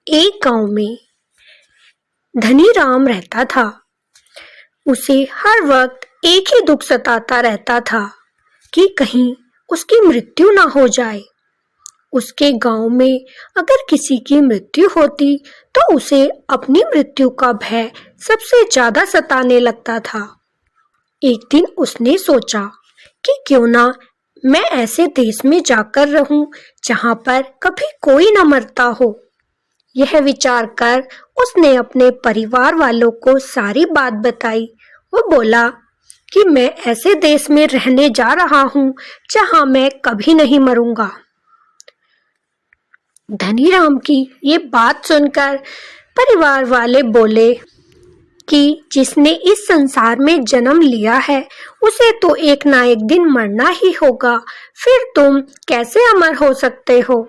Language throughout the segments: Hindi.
एक गांव में धनी राम रहता था। उसे हर वक्त एक ही दुख सताता रहता था कि कहीं उसकी मृत्यु ना हो जाए। उसके गांव में अगर किसी की मृत्यु होती तो उसे अपनी मृत्यु का भय सबसे ज्यादा सताने लगता था। एक दिन उसने सोचा कि क्यों ना मैं ऐसे देश में जाकर रहूं जहां पर कभी कोई न मरता हो। यह विचार कर उसने अपने परिवार वालों को सारी बात बताई। वो बोला कि मैं ऐसे देश में रहने जा रहा हूं जहां मैं कभी नहीं मरूंगा। धनी राम की ये बात सुनकर परिवार वाले बोले कि जिसने इस संसार में जन्म लिया है उसे तो एक ना एक दिन मरना ही होगा, फिर तुम कैसे अमर हो सकते हो?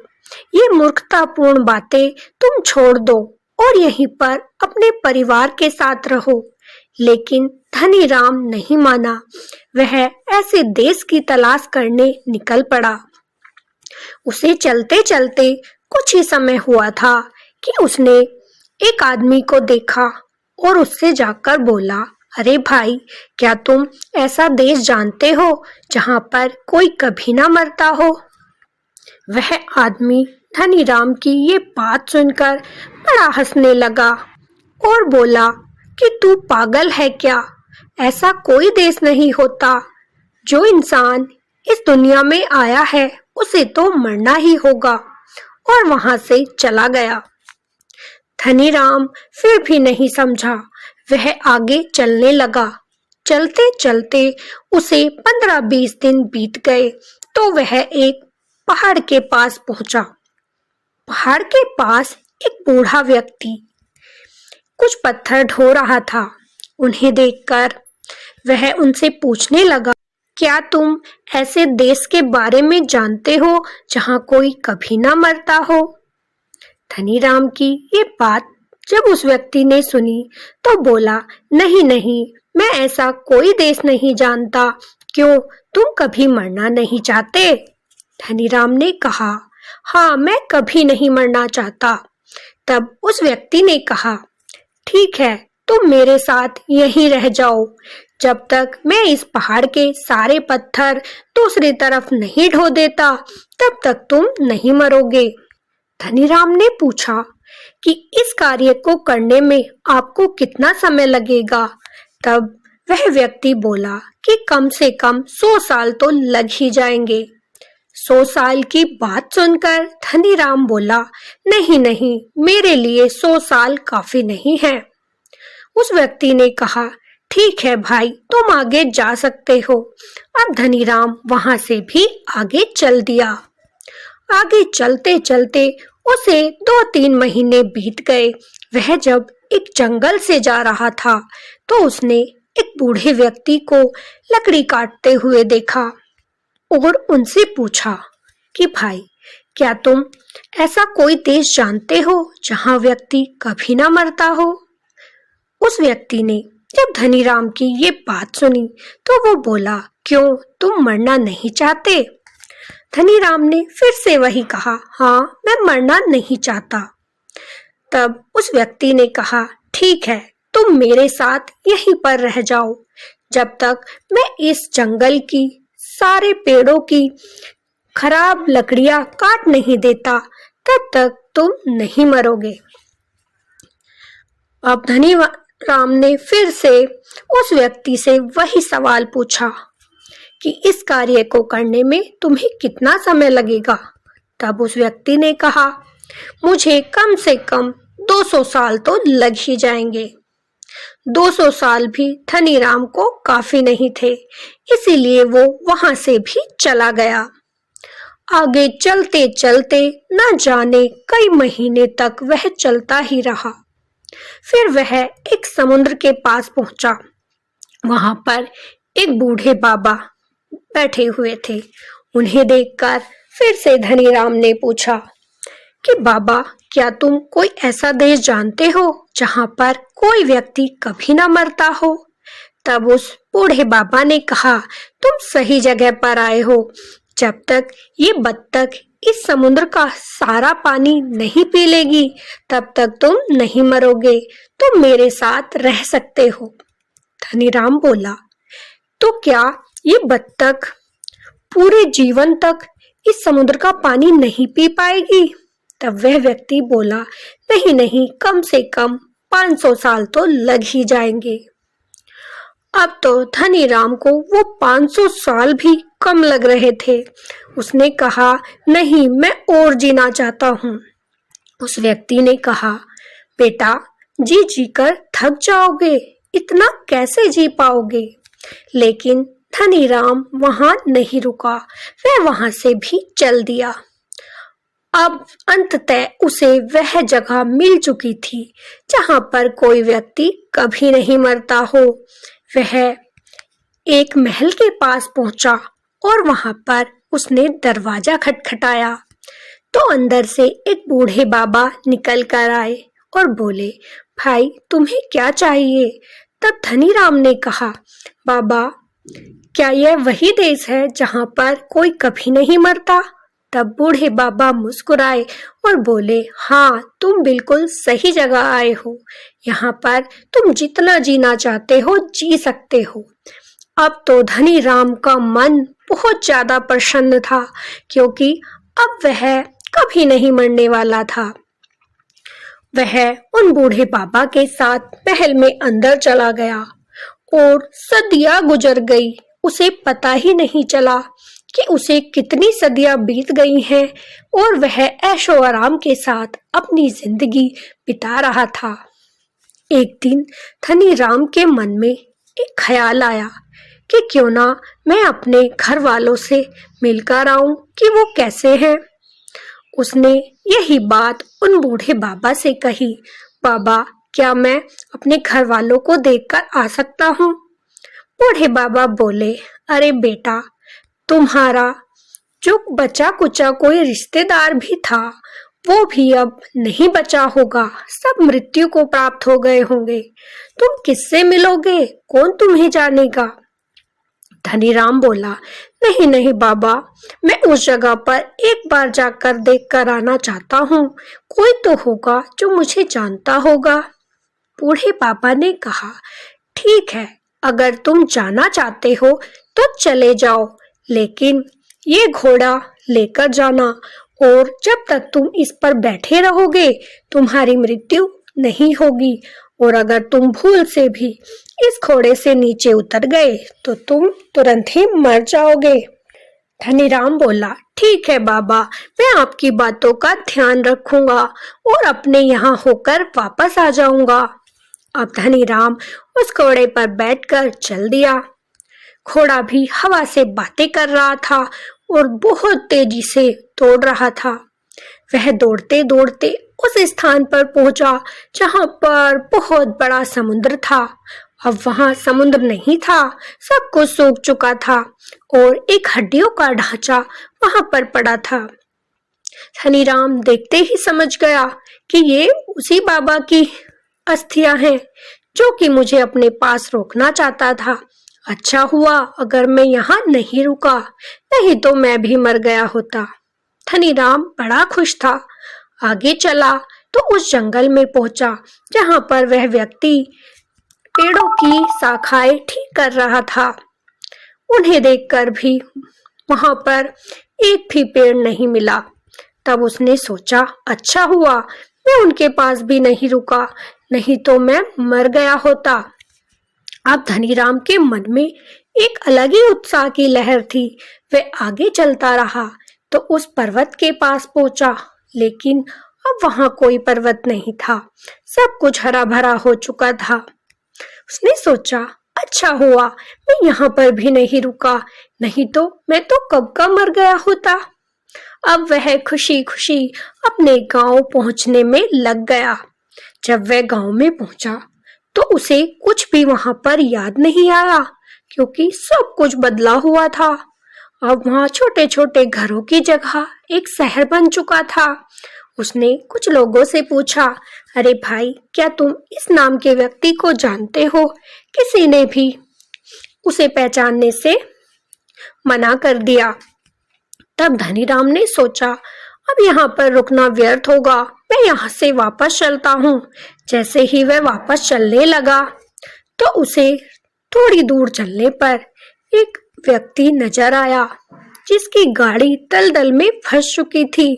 ये मूर्खतापूर्ण बातें तुम छोड़ दो और यहीं पर अपने परिवार के साथ रहो। लेकिन धनी राम नहीं माना। वह ऐसे देश की तलाश करने निकल पड़ा। उसे चलते चलते कुछ ही समय हुआ था कि उसने एक आदमी को देखा और उससे जाकर बोला, अरे भाई, क्या तुम ऐसा देश जानते हो जहां पर कोई कभी ना मरता हो? वह आदमी धनी राम की ये बात सुनकर बड़ा हंसने लगा और बोला कि तू पागल है क्या? ऐसा कोई देश नहीं होता। जो इंसान इस दुनिया में आया है उसे तो मरना ही होगा। और वहां से चला गया। धनी राम फिर भी नहीं समझा। वह आगे चलने लगा। चलते चलते उसे 15-20 दिन बीत गए तो वह एक पहाड़ के पास पहुंचा। पहाड़ के पास एक बूढ़ा व्यक्ति कुछ पत्थर ढो रहा था। उन्हें देखकर वह उनसे पूछने लगा, क्या तुम ऐसे देश के बारे में जानते हो जहां कोई कभी ना मरता हो? धनी राम की ये बात जब उस व्यक्ति ने सुनी तो बोला, नहीं नहीं, मैं ऐसा कोई देश नहीं जानता। क्यों, तुम कभी मरना नहीं चाहते? धनी राम ने कहा, हाँ, मैं कभी नहीं मरना चाहता। तब उस व्यक्ति ने कहा, ठीक है, तुम मेरे साथ यहीं रह जाओ। जब तक मैं इस पहाड़ के सारे पत्थर दूसरी तरफ नहीं ढो देता तब तक तुम नहीं मरोगे। धनी राम ने पूछा कि इस कार्य को करने में आपको कितना समय लगेगा? तब वह व्यक्ति बोला कि कम से कम 100 साल तो लग ही जाएंगे। 100 साल की बात सुनकर धनी राम बोला, नहीं नहीं, मेरे लिए 100 साल काफी नहीं है। उस व्यक्ति ने कहा, ठीक है भाई, तुम आगे जा सकते हो। अब धनी राम वहां से भी आगे चल दिया। आगे चलते चलते उसे 2-3 महीने बीत गए। वह जब एक जंगल से जा रहा था तो उसने एक बूढ़े व्यक्ति को लकड़ी काटते हुए देखा और उनसे पूछा कि भाई, क्या तुम ऐसा कोई देश जानते हो जहां व्यक्ति कभी ना मरता हो? उस व्यक्ति ने जब धनी राम की ये बात सुनी तो वो बोला, क्यों, तुम मरना नहीं चाहते? धनी राम ने फिर से वही कहा, हाँ, मैं मरना नहीं चाहता। तब उस व्यक्ति ने कहा, ठीक है, तुम मेरे साथ यहीं पर रह जाओ। जब तक मैं इस जंगल की सारे पेड़ों की खराब लकड़ियां काट नहीं देता तब तक तुम नहीं मरोगे। अब धनी राम ने फिर से उस व्यक्ति से वही सवाल पूछा कि इस कार्य को करने में तुम्हें कितना समय लगेगा? तब उस व्यक्ति ने कहा, मुझे कम से कम 200 साल तो लग ही जाएंगे। 200 साल भी धनी राम को काफी नहीं थे, इसीलिए वो वहां से भी चला गया। आगे चलते चलते न जाने कई महीने तक वह चलता ही रहा। फिर वह एक समुद्र के पास पहुंचा। वहां पर एक बूढ़े बाबा बैठे हुए थे। उन्हें देखकर फिर से धनी राम ने पूछा कि बाबा, क्या तुम कोई ऐसा देश जानते हो जहां पर कोई व्यक्ति कभी ना मरता हो? तब उस बूढ़े बाबा ने कहा, तुम सही जगह पर आए हो। जब तक ये बत्तख इस समुद्र का सारा पानी नहीं पी लेगी तब तक तुम नहीं मरोगे, तुम मेरे साथ रह सकते हो। धनीराम बोला, तो क्या ये बत्तख पूरे जीवन तक इस समुद्र का पानी नहीं पी पाएगी? तब वह व्यक्ति बोला, नहीं नहीं, कम से कम 500 साल तो लग ही जाएंगे। अब तो धनीराम को वो 500 साल भी कम लग रहे थे। उसने कहा, नहीं, मैं और जीना चाहता हूँ। उस व्यक्ति ने कहा, बेटा, जी जी कर थक जाओगे, इतना कैसे जी पाओगे? लेकिन धनीराम वहां नहीं रुका, वह वहां से भी चल दिया। अब अंततः उसे वह जगह मिल चुकी थी जहां पर कोई व्यक्ति कभी नहीं मरता हो। वह एक महल के पास पहुंचा और वहां पर उसने दरवाजा खटखटाया तो अंदर से एक बूढ़े बाबा निकल कर आए और बोले, भाई, तुम्हें क्या चाहिए? तब धनीराम ने कहा, बाबा, क्या यह वही देश है जहां पर कोई कभी नहीं मरता? तब बूढ़े बाबा मुस्कुराए और बोले, हाँ, तुम बिल्कुल सही जगह आए हो। यहाँ पर तुम जितना जीना चाहते हो जी सकते हो। अब तो धनीराम का मन बहुत ज्यादा प्रसन्न था क्योंकि अब वह कभी नहीं मरने वाला था। वह उन बूढ़े बाबा के साथ महल में अंदर चला गया और सदियां गुजर गई। उसे पता ही नहीं चला कि उसे कितनी सदियां बीत गई हैं और वह ऐशो आराम के साथ अपनी जिंदगी बिता रहा था। एक दिन धनीराम के मन में एक ख्याल आया कि क्यों ना मैं अपने घर वालों से मिलकर आऊं कि वो कैसे हैं। उसने यही बात उन बूढ़े बाबा से कही, बाबा, क्या मैं अपने घर वालों को देखकर आ सकता हूँ? बूढ़े बाबा बोले, अरे बेटा, तुम्हारा जो बचा कुचा कोई रिश्तेदार भी था वो भी अब नहीं बचा होगा, सब मृत्यु को प्राप्त हो गए होंगे। तुम किससे मिलोगे? कौन तुम्हें जानेगा? धनीराम बोला, नहीं नहीं बाबा, मैं उस जगह पर एक बार जाकर देख कर आना चाहता हूँ, कोई तो होगा जो मुझे जानता होगा। बूढ़े बाबा ने कहा, ठीक है, अगर तुम जाना चाहते हो तो चले जाओ, लेकिन ये घोड़ा लेकर जाना और जब तक तुम इस पर बैठे रहोगे तुम्हारी मृत्यु नहीं होगी, और अगर तुम भूल से भी इस घोड़े से नीचे उतर गए तो तुम तुरंत ही मर जाओगे। धनीराम बोला, ठीक है बाबा, मैं आपकी बातों का ध्यान रखूंगा और अपने यहाँ होकर वापस आ जाऊंगा। अब धनीराम उस घोड़े पर बैठकर चल दिया। घोड़ा भी हवा से बातें कर रहा था और बहुत तेजी से दौड़ रहा था। वह दौड़ते दौड़ते उस स्थान पर पहुंचा जहां पर बहुत बड़ा समुद्र था। अब वहां समुद्र नहीं था, सब कुछ सूख चुका था और एक हड्डियों का ढांचा वहां पर पड़ा था। धनीराम देखते ही समझ गया कि ये उसी बाबा की अस्थियां हैं जो कि मुझे अपने पास रोकना चाहता था। अच्छा हुआ अगर मैं यहाँ नहीं रुका, नहीं तो मैं भी मर गया होता। धनीराम बड़ा खुश था। आगे चला तो उस जंगल में पहुंचा जहां पर वह व्यक्ति पेड़ों की शाखाएं ठीक कर रहा था। उन्हें देखकर भी वहां पर एक भी पेड़ नहीं मिला। तब उसने सोचा, अच्छा हुआ मैं उनके पास भी नहीं रुका, नहीं तो मैं मर गया होता। अब धनीराम के मन में एक अलग ही उत्साह की लहर थी। वह आगे चलता रहा तो उस पर्वत के पास पहुंचा, लेकिन अब वहां कोई पर्वत नहीं था, सब कुछ हरा भरा हो चुका था। उसने सोचा, अच्छा हुआ मैं यहाँ पर भी नहीं रुका, नहीं तो मैं तो कब का मर गया होता। अब वह खुशी खुशी अपने गांव पहुंचने में लग गया। जब वह गांव में पहुंचा तो उसे कुछ भी वहां पर याद नहीं आया क्योंकि सब कुछ बदला हुआ था। अब वहां छोटे छोटे घरों की जगह एक शहर बन चुका था। उसने कुछ लोगों से पूछा, अरे भाई, क्या तुम इस नाम के व्यक्ति को जानते हो? किसी ने भी उसे पहचानने से मना कर दिया। तब धनीराम ने सोचा, अब यहाँ पर रुकना व्यर्थ होगा, मैं यहाँ से वापस चलता हूँ। जैसे ही वह वापस चलने लगा तो उसे थोड़ी दूर चलने पर एक व्यक्ति नजर आया जिसकी गाड़ी दलदल में फंस चुकी थी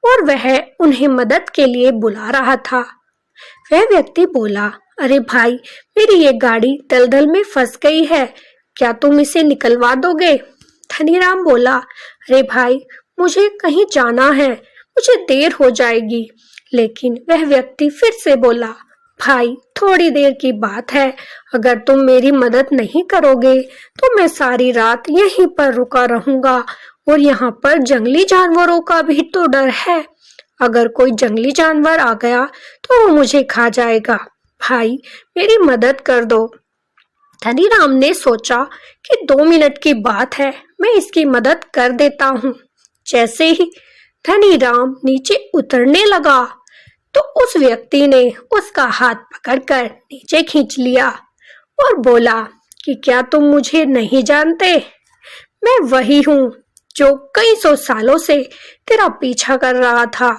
और वह उन्हें मदद के लिए बुला रहा था। वह व्यक्ति बोला, अरे भाई, मेरी ये गाड़ी दलदल में फंस गई है, क्या तुम इसे निकलवा दोगे? धनीराम बोला, अरे भाई, मुझे कहीं जाना है, मुझे देर हो जाएगी। लेकिन वह व्यक्ति फिर से बोला, भाई, थोड़ी देर की बात है, अगर तुम मेरी मदद नहीं करोगे तो मैं सारी रात यहीं पर रुका रहूंगा और यहाँ पर जंगली जानवरों का भी तो डर है। अगर कोई जंगली जानवर आ गया तो वो मुझे खा जाएगा। भाई, मेरी मदद कर दो। धनीराम ने सोचा कि 2 मिनट की बात है, मैं इसकी मदद कर देता हूँ। जैसे ही धनीराम नीचे उतरने लगा तो उस व्यक्ति ने उसका हाथ पकड़कर नीचे खींच लिया और बोला कि क्या तुम मुझे नहीं जानते? मैं वही हूँ जो कई 100 सालों से तेरा पीछा कर रहा था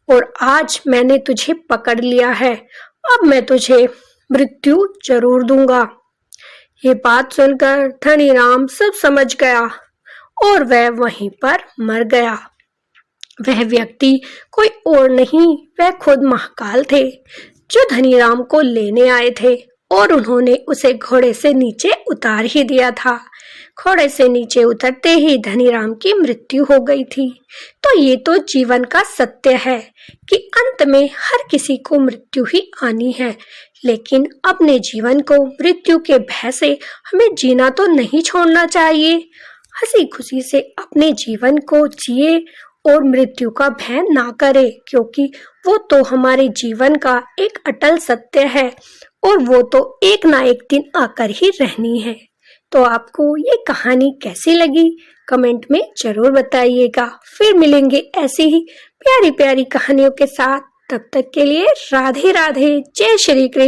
और आज मैंने तुझे पकड़ लिया है। अब मैं तुझे मृत्यु जरूर दूंगा। ये बात सुनकर धनीराम सब समझ गया और वह वहीं पर मर गया। वह व्यक्ति कोई और नहीं, वह खुद महाकाल थे जो धनीराम को लेने आए थे और उन्होंने उसे घोड़े से नीचे उतार ही दिया था। घोड़े से नीचे उतरते ही धनीराम की मृत्यु हो गई थी। तो ये तो जीवन का सत्य है कि अंत में हर किसी को मृत्यु ही आनी है, लेकिन अपने जीवन को मृत्यु के भय से हमें जीना तो नहीं छोड़ना चाहिए। हंसी खुशी से अपने जीवन को जिए और मृत्यु का भय ना करे, क्योंकि वो तो हमारे जीवन का एक अटल सत्य है और वो तो एक ना एक दिन आकर ही रहनी है। तो आपको ये कहानी कैसी लगी कमेंट में जरूर बताइएगा। फिर मिलेंगे ऐसी ही प्यारी प्यारी कहानियों के साथ। तब तक के लिए राधे राधे, जय श्री कृष्ण।